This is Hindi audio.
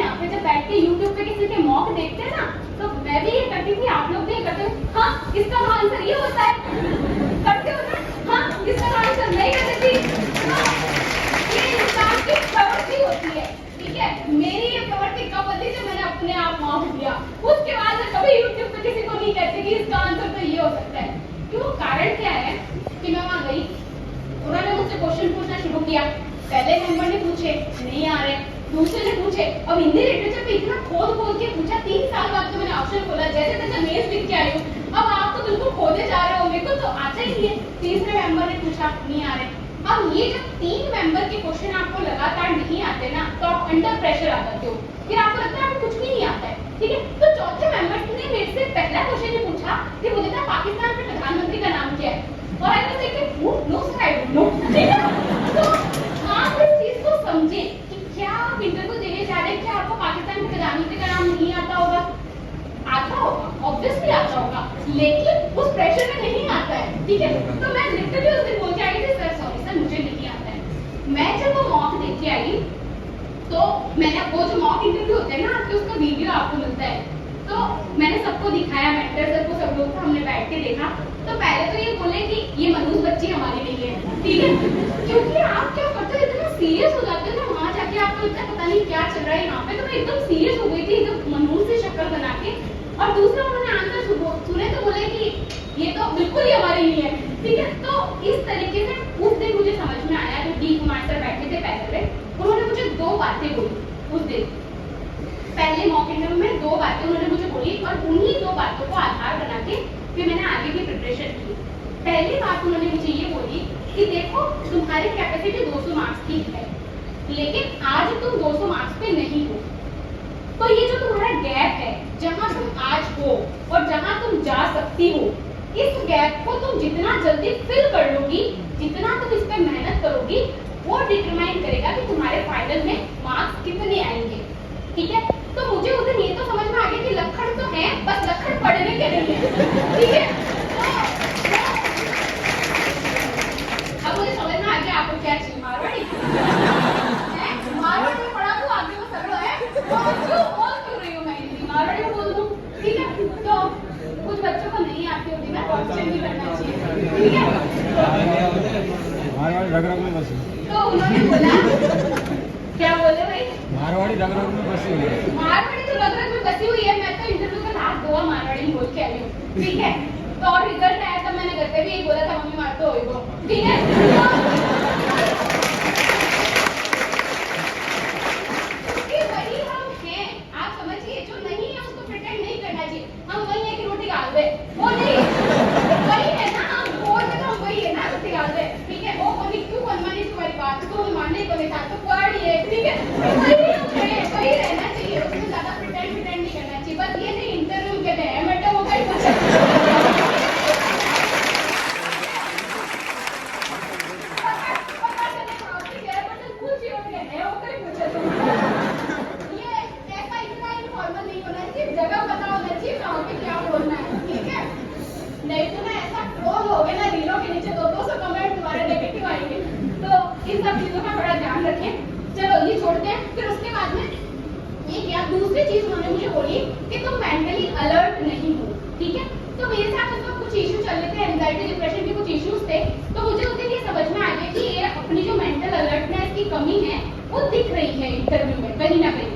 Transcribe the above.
यहाँ पे जब बैठ के यूट्यूब पे किसी के मॉक देखते हैं ना, तो मैं भी ये करती थी, आप लोग भी ये करते हो। हाँ, इसका आंसर ये होता है, करते हो ना? हाँ, इसका आंसर नहीं करती थी। हाँ, ये इंसान की प्रवृत्ति होती है, ठीक है। मेरी ये प्रवृत्ति कब होती जब मैंने अपने आप मॉक दिया, उसके बाद मैं कभी यूट्यूब पे किसी को नहीं कहती कि इसका आंसर तो ये हो सकता है। क्यों? कारण क्या है कि मैं वहां गई, उन्होंने मुझसे क्वेश्चन पूछना शुरू किया। पहले मेंबर ने पूछे, नहीं आ रहे, दूसरे ने पूछे, अब हिंदी लिटरेचर पे इतना खोद के पूछा। 3 साल बाद तो मैंने ऑप्शन खोला, जैसे तैसे मेज लिख के आई हूँ। अब आप तो बिल्कुल खोदे जा रहे हो, मेरे को तो आता ही नहीं है। तीसरे मेंबर ने पूछा, नहीं आ रहे। अब ये जब 3 मेंबर के क्वेश्चन आपको लगातार नहीं आते ना, तो आप अंडर प्रेशर आ जाते हो, फिर आपको लगता है आपको कुछ भी नहीं आता है, ठीक है। तो चौथे मेंबर ने मेरे से पहला क्वेश्चन ये पूछा कि मुझे ना पाकिस्तान के प्रधानमंत्री का नाम क्या है, और I was like no sir I don't know, ठीक है। तो आप इस चीज को समझे कि क्या आप इंटरव्यू देने जा रहे हैं, क्या आपको पाकिस्तान के प्रधानमंत्री का नाम नहीं आता होगा? आता होगा, ऑब्वियसली आता होगा, लेकिन उस प्रेशर में नहीं आता है, ठीक है। तो मैं लिटरली उस दिन बोल के आई थी, सर सॉरी सर मुझे नहीं आता है। मैं जब वो मॉक देख के आई, तो मैंने वो जो मॉक इंटरव्यू होते हैं ना आपके, उसका वीडियो आपको मिलता है, तो मैंने सबको दिखाया, मेंटर सर को, सब लोग को हमने बैठ के देखा। तो पहले तो ये बोले कि ये मनहूस बच्ची हमारे लिए है, ठीक है, क्योंकि आप क्या करते हो, इतना सीरियस हो जाते हो ना वहां जाके, आपको लगता है पता नहीं क्या चल रहा है यहाँ पे। तो मैं एकदम सीरियस हो गई थी, एकदम मनहूस से शक्ल बना के। और दूसरा उन्होंने आंसर सुने तो बोले कि ये तो बिल्कुल ही हमारे लिए है, ठीक है। तो इस तरीके से उस दिन मुझे समझ में आया, जो डी कुमार सर बैठे थे पैनल में, उन्होंने मुझे 2 बातें बोली उस दिन। पहले मॉक इंटरव्यू में 2 बातें उन्होंने मुझे बोली, और उन्हीं 2 बातों को आधार बना के फिर मैंने आगे की प्रिपरेशन की। पहली बात उन्होंने मुझे ये बोली कि देखो तुम्हारी कैपेसिटी 200 मार्क्स की है, लेकिन आज तुम 200 मार्क्स पे नहीं हो, तो ये जो तुम्हारा गैप है, जहां तुम आज हो और जहां तुम जा सकती हो, इस गैप को तुम जितना जल्दी फिल कर लोगी, जितना तुम इस पे मेहनत करोगी, वो डिटरमाइन करेगा कि तुम्हारे फाइनल में मार्क्स कितने आएंगे, ठीक है। तो मुझे उस दिन ये तो समझ में आ गया कि लखड़ तो है, बस लखड़ पढ़ने के नहीं है, ठीक है। अब मुझे समझ में आ गया आपको क्या चाहिए, मारवाड़ी मारवाड़ी में पढ़ा तो आगे वो सरल है, और क्यों बोल क्यों रही हूँ मैं हिंदी, मारवाड़ी में बोल दूँ, ठीक है। तो कुछ बच्चों को नहीं आती होती ना, क्वेश्चन भी करना चाहिए, ठीक है। मारवाड़ी रग-रग में बसी। तो उन्होंने बोला, क्या बोले भाई? मारवाड़ी रग-रग में बसी हुई है। मारवाड़ी तो रग-रग में बसी हुई है। मैं तो इंटरव्यू का लास्ट 2 मारवाड़ी में बोल के आई हूँ, ठीक है। तो और रिजल्ट आया तब मैंने घर पे भी यही बोला था, मम्मी मार तो होइगो, ठीक है। तो वही हम हैं, आप समझिए, जो नहीं है उसको प्रिटेंड नहीं करना चाहिए। हम वही है कि रोटी डाल दे, वो नहीं, वही है ना, हम बोल में तो हम वही है ना, रोटी डाल दे, ठीक है। वो कोई क्यों मनमानी तुम्हारी बात को मानने को नहीं था, तो पढ़ ये, ठीक है। वही रहना चाहिए, उसमें ज्यादा प्रिटेंड नहीं करना चाहिए। बस ये नहीं इंटरव्यू के लिए मैटर वो कहीं जगह पता होना चाहिए कहाँ पे क्या बोलना है, ठीक है। नहीं तो ना ऐसा ट्रोल हो गया ना, रीलों के नीचे 200 कमेंट तुम्हारे नेगेटिव आएंगे। तो इन सब चीजों का बड़ा ध्यान रखें। चलो ये छोड़ते हैं। फिर उसके बाद में ये क्या, दूसरी चीज उन्होंने मुझे बोली कि तुम मेंटली अलर्ट नहीं हो, ठीक है। तो मेरे साथ उस वक्त कुछ इश्यूज चल रहे थे, एंजाइटी डिप्रेशन के कुछ इश्यूज थे। तो मुझे उस दिन ये समझ में आ गया कि ये अपनी जो मेंटल अलर्टनेस की कमी है वो दिख रही है इंटरव्यू में कहीं ना कहीं।